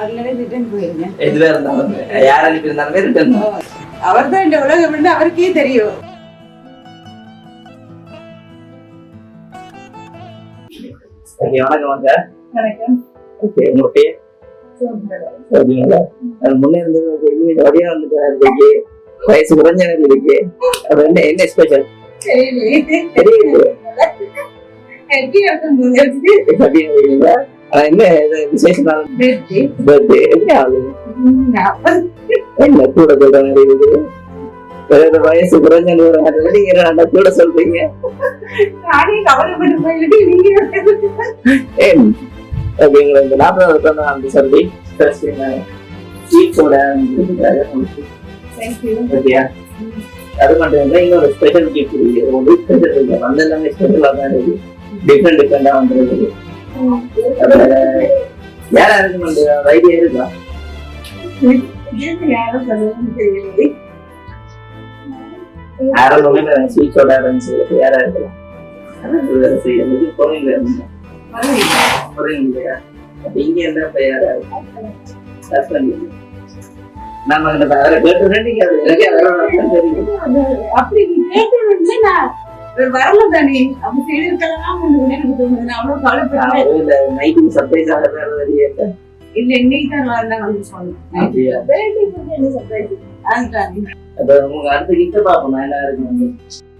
அதுலவே return போயிருங்க. எதுவே இருந்தாலும் யார் அனுப்பி இருந்தாலுமே ரிட்டர்ன். அவர் தான் இந்த உலகம் அவருக்கே தெரியும். வணக்கம் வாங்க. வணக்கம். உங்க பேர்? முன்னே இருந்தது வழியா வந்துட்டு வயசு குறைஞ்ச இருக்கு. அது என்ன ஸ்பெஷல் என்ன விசேஷ நாள்? பர்த்டே. எப்படி ஆகுது? என்ன கூட சொல்ற மாதிரி இருக்குது? வயசு குறைஞ்ச நீங்க கூட சொல்றீங்க. இந்த 40வது சர்வி அது மட்டும் இல்லை, இன்னொரு ஸ்பெஷல் கிஃப்ட் இருக்கு. வந்து எல்லாமே ஸ்பெஷலா தான் இருக்கு. டிஃப்ரெண்டா வந்துருக்கு. யாரா இருக்கு அந்த ஐடியா இருக்கா? யாரும் ஸ்வீட்ஸோட யாரா இருக்கலாம். இங்க என்ன யாரா இருக்கும்? நம்ம அப்படி வரல தானே அப்படி செய்திருக்கலாம். இல்ல இன்னைக்கு தான் வந்து சொன்னேன். அடுத்த கிட்ட பாப்போம் என்ன இருக்கு.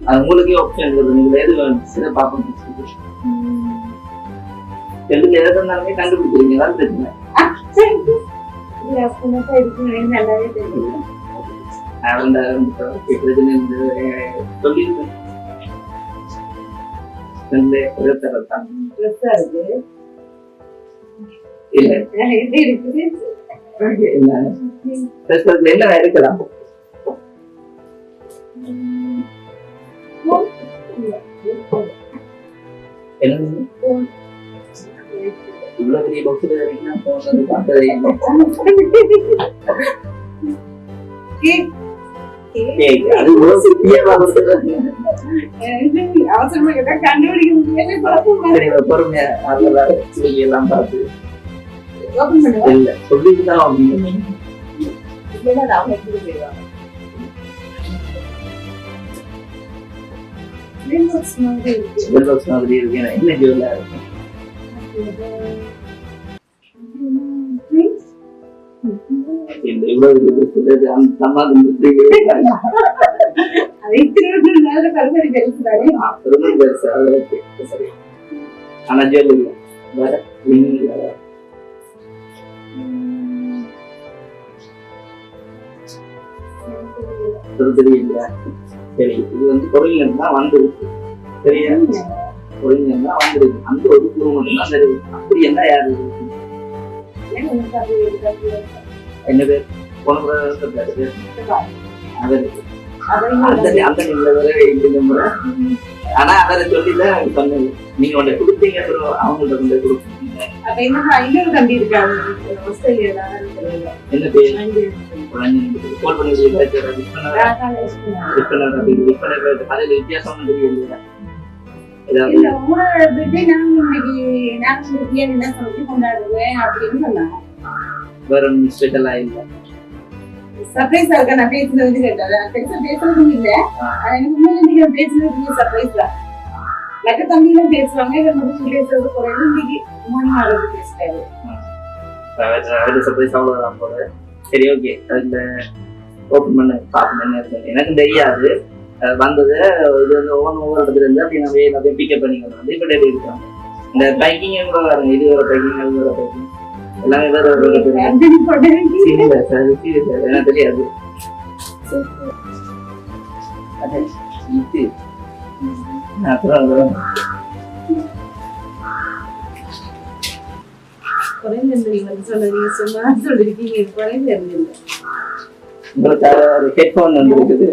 அது உங்களுக்கே ஆப்ஷன் இருக்குது. நீங்க எது வேணும் பாப்போம். எதுல எது இருந்தாலுமே கண்டுபிடிக்கிறீங்க. தான் பிரச்சனை. நல்லாவே தெரியும். சொல்லியிருக்கேன். என்ன எடுக்கலாம்? இவ்வளவு பெரிய பாக்ஸ் பொறுமையா எல்லாம் பார்த்து சொல்லிட்டுதான் மாதிரி இருக்கு. என்ன ஜுவல்லா இருக்கும்? சரி, இது வந்து பொருள் தான் வந்துருக்கு. சரியா? பொருள் தான் வந்துருக்கு. அந்த ஒரு குழு மட்டும் தான் தெரியும். அப்படி என்ன யாரு? என்ன பேர்? ஆனா அதை சொல்லிதான் சொன்னது. நீங்க உன்னை கொடுத்தீங்க, அவங்கள்ட்ட கொண்டு கொடுப்பீங்க. என்ன பேர்? கால் பண்ணி வித்தியாசம் தெரியல. வேற ஸ்பெஷலா இல்ல. சர்ப்ரைஸா இருக்கா? நான் பேசுறது கேட்டாரு. பெருசா பேசுறதும் இல்ல. நீங்க பேசுறது சர்ப்ரைஸ் தான். மற்ற தம்பியில பேசுவாங்க. பேசுறது குறைவு. இன்னைக்கு மார்னிங் ஆர்டர் பேசுறாரு. சர்ப்ரைஸ் அவ்வளவுதான் போல. சரி, ஓகே. அதுல ஓபன் பண்ண பாப்போம் என்ன இருக்கு. எனக்கு தெரியாது வந்தது. இது வந்து ஒவ்வொரு இடத்துல இருந்து அப்படி நம்ம பிக்கப் பண்ணிக்கலாம். வந்து இப்ப டெலிவரி இருக்காங்க. இந்த பேக்கிங் கூட வராங்க. இது ஒரு பேக்கிங், அது ஒரு பேக்கிங், எல்லாமே வேற என்ன தெரியாது. உங்களுக்கு ஒரு ஹெட்போன் வந்து இருக்குது.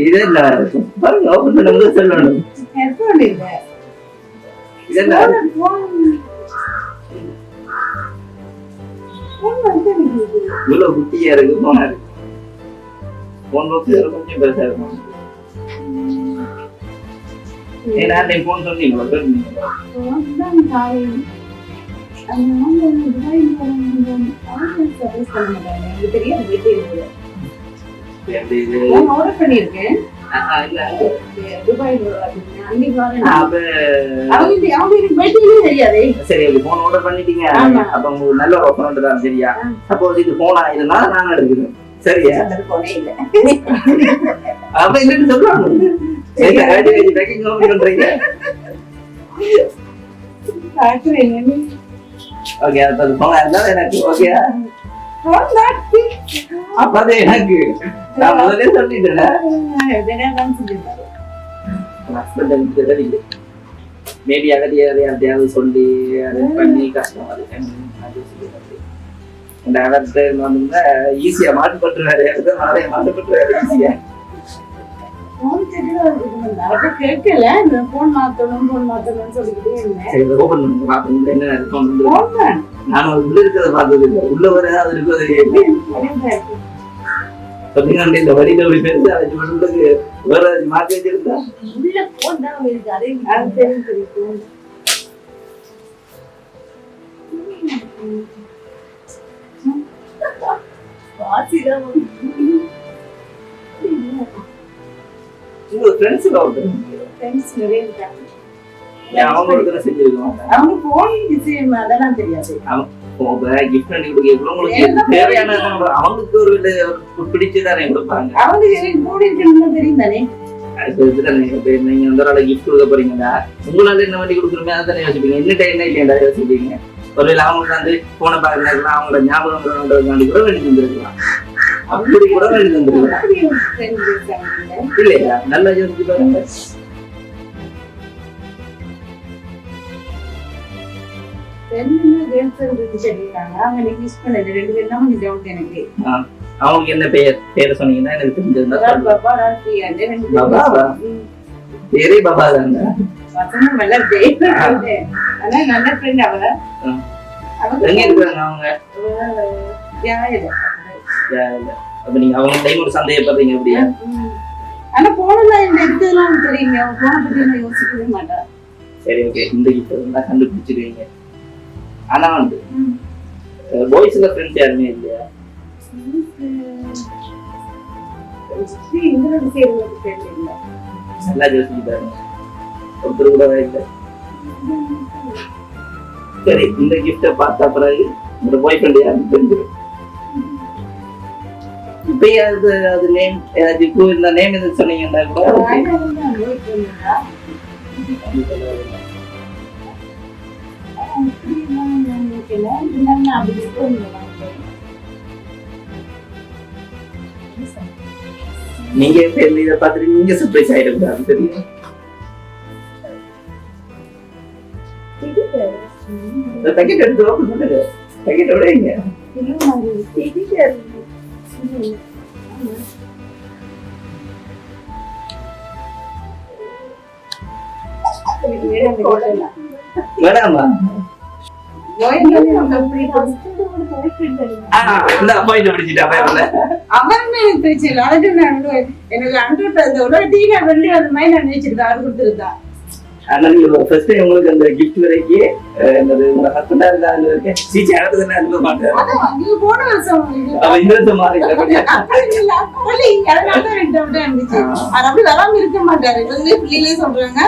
இது என்ன பாருங்க, ஓபன் பண்ணும்போது சொல்லணும். ஹெட்போன் இல்ல, இதெல்லாம் இவ்வளவு குட்டியா இருக்கு. போனா இருக்கு போன் பாக்ஸ் கொஞ்சம் பெருசா இருக்கும். ஏன்னா நீங்க போன் சொன்னீங்களா கேட்டீங்களா? தான் காலையில் அவங்க துபாய் சர்வீஸ் பண்ண மாட்டாங்க, எனக்கு தெரியும் வீட்டு இருக்குது. எப்படி இது? நான் ஆர்டர் பண்ணியிருக்கேன் இல்ல துபாயில் அன்னைக்கு வரேன். அப்ப அவங்க எனக்கு வீட்டுக்கே தெரியாதே. சரி போன் ஆர்டர் பண்ணிட்டீங்க. ஆமா. அப்ப உங்களுக்கு நல்ல ஒரு ஆஃபர் தான் சரியா? சப்போஸ் இது போன் ஆயிருந்தா நான் எடுக்கிறேன் சரியா? அது போனே இல்லை. அப்ப இல்லன்னு சொல்லுவாங்க. பேக்கிங் பண்றீங்க. ஓகே அது போனா இருந்தா எனக்கு ஓகே. அப்ப அது எனக்கு நான் முதல்ல சொல்லிட்டேன். மேபி யாரையாவது சொல்லி அதை பண்ணி கஷ்டம் அது ஈஸியா மாட்டுப்பட்டுருவாரு. நிறைய மாட்டுப்பட்டுருவாரு ஈஸியா. கேட்கல போன் மாத்தணும்னு சொல்லிக்கிட்டே இருந்தேன். ஓபன் பண்ணி பாக்கணும் என்ன இருக்கும். நான் உள்ள இருக்கிறத பார்த்தது இல்லை. உள்ள வர அது இருக்கிறது சொன்னீங்க. இந்த வழியில ஒரு பேருந்து அதை உள்ளது வேற மாற்றி வச்சிருந்தா உள்ள போன் தான் இருக்கு. அதே தெரியும். உங்க ஃப்ரெண்ட்ஸ்ல ஒருத்தர் ஃப்ரெண்ட்ஸ் நிறைய இருக்காங்க. அவங்க ஒருத்தர் செஞ்சிருக்கோம். அவங்க போன் விஷயம் அதெல்லாம் தெரியாது. கிஃப்ட் பண்ணி கொடுக்க உங்களுக்கு தேவையான அவங்களுக்கு ஒரு பிடிச்சதானே கொடுப்பாங்க. அவங்களுக்கு எனக்கு போன் இருக்குன்னு தெரியும் தானே. நீங்க அந்த கிஃப்ட் கொடுக்க போறீங்கன்னா உங்களால என்ன வண்டி கொடுக்குறோமே அதானே யோசிப்பீங்க. என்ன டைம் இல்லையா யோசிப்பீங்க. ஒருவேளை அவங்களுக்கு வந்து போன பாருங்க அவங்களோட ஞாபகம் கூட வேண்டி தந்துருக்கலாம். அப்படி கூட வேண்டி தந்துருக்கலாம் இல்லையா? நல்லா யோசிச்சு பாருங்க. அவங்களுக்கு என்ன பேர் சொன்னீங்கன்னா எனக்கு தெரிஞ்சிருந்தா பேரே பாபா தாங்க. எங்க இருக்காங்க அவங்க? அப்ப நீங்க அவங்க டைம் ஒரு சந்தேகப்படுறீங்க அப்படியா? ஆனா போனதான் இந்த எடுத்ததெல்லாம் தெரியுங்க. போன பத்தி நான் யோசிக்கவே மாட்டேன். சரி ஓகே. இந்த கிஃப்ட் தான் கண்டுபிடிச்சிருவீங்க. ஆனா வந்து பாய்ஸ்ல ஃப்ரெண்ட்ஸ் யாருமே இல்லையா? நல்லா யோசிச்சு பாருங்க. ஒருத்தர் கூட இல்லை. சரி இந்த கிஃப்ட பார்த்தா பிறகு இந்த பாய் ஃப்ரெண்ட் யாருன்னு தெரிஞ்சிடும். இப்ப அது நேம் ஏதாச்சும் இந்த நேம் எது சொன்னீங்கன்னா கூட நீங்க இதை பார்த்துட்டு நீங்க சர்ப்ரைஸ் ஆயிடும். தெரியும் பேக்கெட் எடுத்து ஓபன் பண்ணுங்க. பேக்கெட்டோட எங்க வேணாமா? உங்களுக்கு அந்த கிஃப்ட் வரைக்கும் உங்க ஹஸ்பண்டா இருந்தாங்க சீச்சி இடத்துல அனுப்ப மாட்டேன். சொல்றாங்க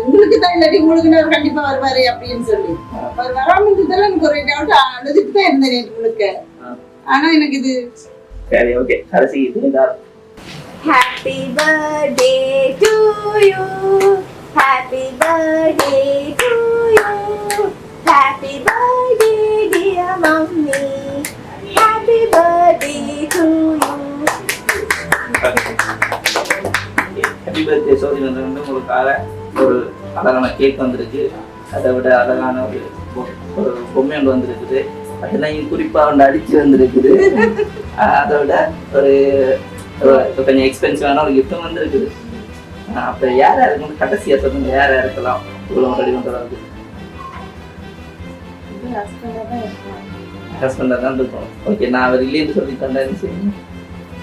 உங்களுக்கு தான் இல்லாட்டி உங்களுக்கு கண்டிப்பா வருவாரு அப்படின்னு சொல்லி அவர் வராம இருந்ததால எனக்கு ஒரு டவுட் அழுதுட்டு தான் இருந்தேன் உங்களுக்கு. ஆனா எனக்கு இது சரி ஓகே. கடைசி happy birthday to you, happy birthday to you, happy birthday dear mummy, happy birthday to you. Happy birthday சோதி வந்து உங்களுக்காக ஒரு அழகான கேக் வந்திருக்கு. அதை விட அழகான ஒரு பொம்மை ஒன்று வந்திருக்குது. அதெல்லாம் குறிப்பா ஒன்று அடிச்சு வந்திருக்குது. அதை விட ஒரு கொஞ்சம் எக்ஸ்பென்சிவான ஒரு கிஃப்டும் வந்திருக்குது. அப்ப யார் யாருக்கு கடைசியா சொல்லுங்க, யார் யாருக்கலாம் இவ்வளவு ரெடி பண்றது? ஹஸ்பண்டா தான் இருக்கும். ஓகே நான் அவர் இல்லைன்னு சொல்லி தந்தேன்னு செய்யுங்க.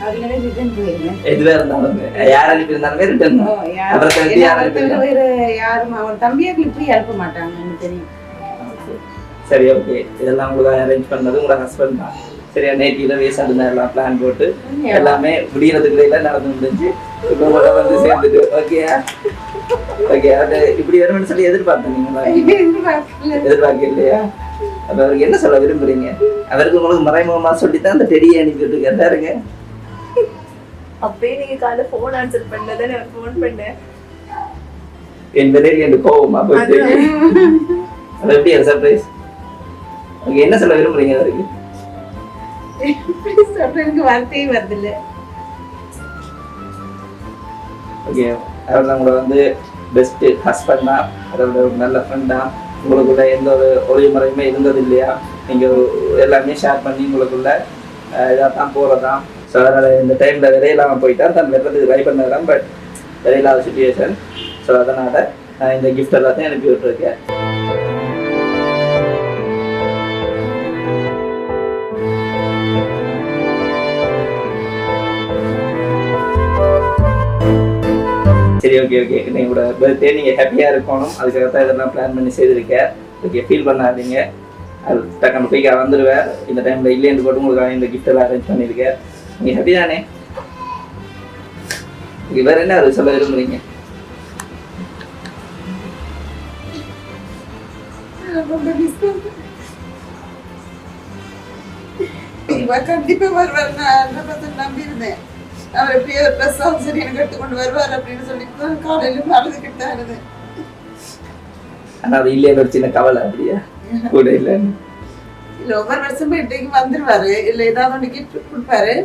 அதனால ரிட்டர்ன் போயிருந்தேன். எதுவா இருந்தாலும் யார் அனுப்பி இருந்தாலுமே ரிட்டர்ன் ஓ, யார் அப்புறம் திருப்பி யார் அவர்கிட்ட அனுப்பி வேற யாரும் அவன் தம்பியாக்கள் இப்படி அனுப்ப மாட்டாங்க, எனக்கு தெரியும். சரி ஓகே. இதெல்லாம் உங்களுக்கு அரேஞ்ச் பண்ணது உங்களோட ஹஸ்பண்ட் தான். சரியா நேற்று வேஸ்ட் இருந்தா எல்லாம் பிளான் போட்டு எல்லாமே முடியறதுக்குள்ள நடந்து முடிஞ்சு இப்போ உங்களை வந்து சேர்ந்துட்டு ஓகேயா ஓகே. அது இப்படி வரும்னு சொல்லி எதிர்பார்த்தீங்களா? எதிர்பார்க்க இல்லையா? அப்ப அவருக்கு என்ன சொல்ல விரும்புறீங்க? அவருக்கு உங்களுக்கு மறைமுகமா சொல்லித்தான் அந்த டெடியை அனுப்பிட்டு இருக்காருங்க. அப்பயே நீங்க காலைல போன் ஆன்சர் பண்ணதானே நான் போன் பண்ணேன். என் விலையில் எனக்கு கோவமா போயிட்டு அது எப்படி சர்ப்ரைஸ்? ஓகே, என்ன சொல்ல விரும்புறீங்க அவருக்கு? எப்படி சொல்ற, எனக்கு வார்த்தையே வருதில்ல. ஓகே, அவர் நம்மளோட வந்து பெஸ்ட் ஹஸ்பண்ட் தான், அதோட ஒரு நல்ல ஃப்ரெண்ட் தான். உங்களுக்குள்ள எந்த ஒரு ஒளிமுறையுமே இருந்தது இல்லையா? நீங்கள் எல்லாமே ஷேர் பண்ணி உங்களுக்குள்ள இதாக தான் போகிறதான். ஸோ அதனால் இந்த டைமில் விரையில்லாமல் போயிட்டா தான் வெள்ளத்துக்கு ட்ரை பண்ணதான், பட் விரையில்லாத சுச்சுவேஷன். ஸோ அதனால் நான் இந்த கிஃப்ட் எல்லாத்தையும் அனுப்பி விட்டுருக்கேன். சரி ஓகே ஓகே. உங்களோட பர்த்டே நீங்கள் ஹாப்பியாக இருக்கணும், அதுக்காக தான் இதெல்லாம் பிளான் பண்ணி செய்திருக்கேன். ஓகே, ஃபீல் பண்ணாதீங்க. அது டக்குனு போய்க்கா வந்துடுவேன். இந்த டைமில் இல்லைன்னு போட்டு உங்களுக்கு இந்த கிஃப்ட் எல்லாம் அரேஞ்ச் பண்ணியிருக்கேன். நீங்கள் ஹாப்பி தானே? வேறு என்ன அது சொல்ல விரும்புறீங்க? ரொம்ப மிஸ் பண்றேன். இவர் கண்டிப்பா வருவார், நான் 100% நம்பி இருந்தேன். அவர் எப்படியோ ட்ரெஸ் சரி எனக்கு எடுத்துக்கொண்டு வருவார் அப்படின்னு சொல்லிட்டு காலையில அழுதுகிட்டு தான் இருந்தேன். ஆனால் அது இல்லைன்னு ஒரு சின்ன கவலை அப்படியா கூட இல்லைன்னு? இல்ல, ஒவ்வொரு வருஷமும் இன்றைக்கு வந்துருவாரு, இல்ல ஏதாவது ஒன்று கிஃப்ட் கொடுப்பாரு.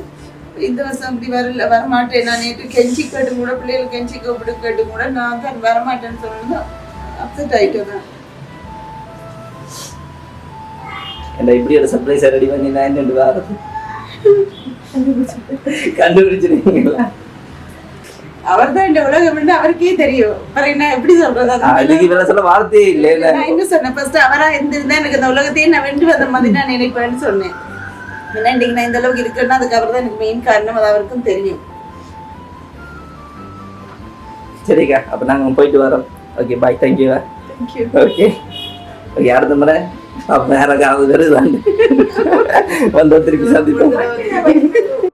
இந்த வருஷம் அப்படி வரல, வரமாட்டேன். நான் நேற்று கெஞ்சி கேட்டு கூட, பிள்ளைகள் கெஞ்சி கூப்பிட்டு கேட்டு கூட நான் தான் வரமாட்டேன்னு சொல்லணும். அப்செட் ஆயிட்டு தான். என்ன இப்படி ஒரு சர்ப்ரைஸ் ரெடி பண்ணி நான் என்னென்று வாரது கண்டுபிடிச்சிருக்கீங்களா? அவர் தான் இந்த உலகம் என்று அவருக்கே தெரியும். அப்புறம் என்ன எப்படி சொல்றது? அதுக்கு இவரை சொல்ல வார்த்தையே இல்லை. நான் என்ன சொன்னேன், ஃபர்ஸ்ட் அவரா இருந்திருந்தா எனக்கு இந்த உலகத்தையே நான் வென்று வந்த மாதிரி நான் நினைப்பேன்னு சொன்னேன். ஏன்னா இன்னைக்கு நான் இந்த அளவுக்கு இருக்கேன்னா அதுக்கு அவர் தான் எனக்கு மெயின் காரணம், அது அவருக்கும் தெரியும். சரிக்கா, அப்போ நாங்கள் போயிட்டு வரோம். ஓகே, பாய். தேங்க்யூ. தேங்க்யூ. Okay okay. அடுத்த முறை அப்போ வேற காவது வருது வந்து திருப்பி சந்திப்போம்.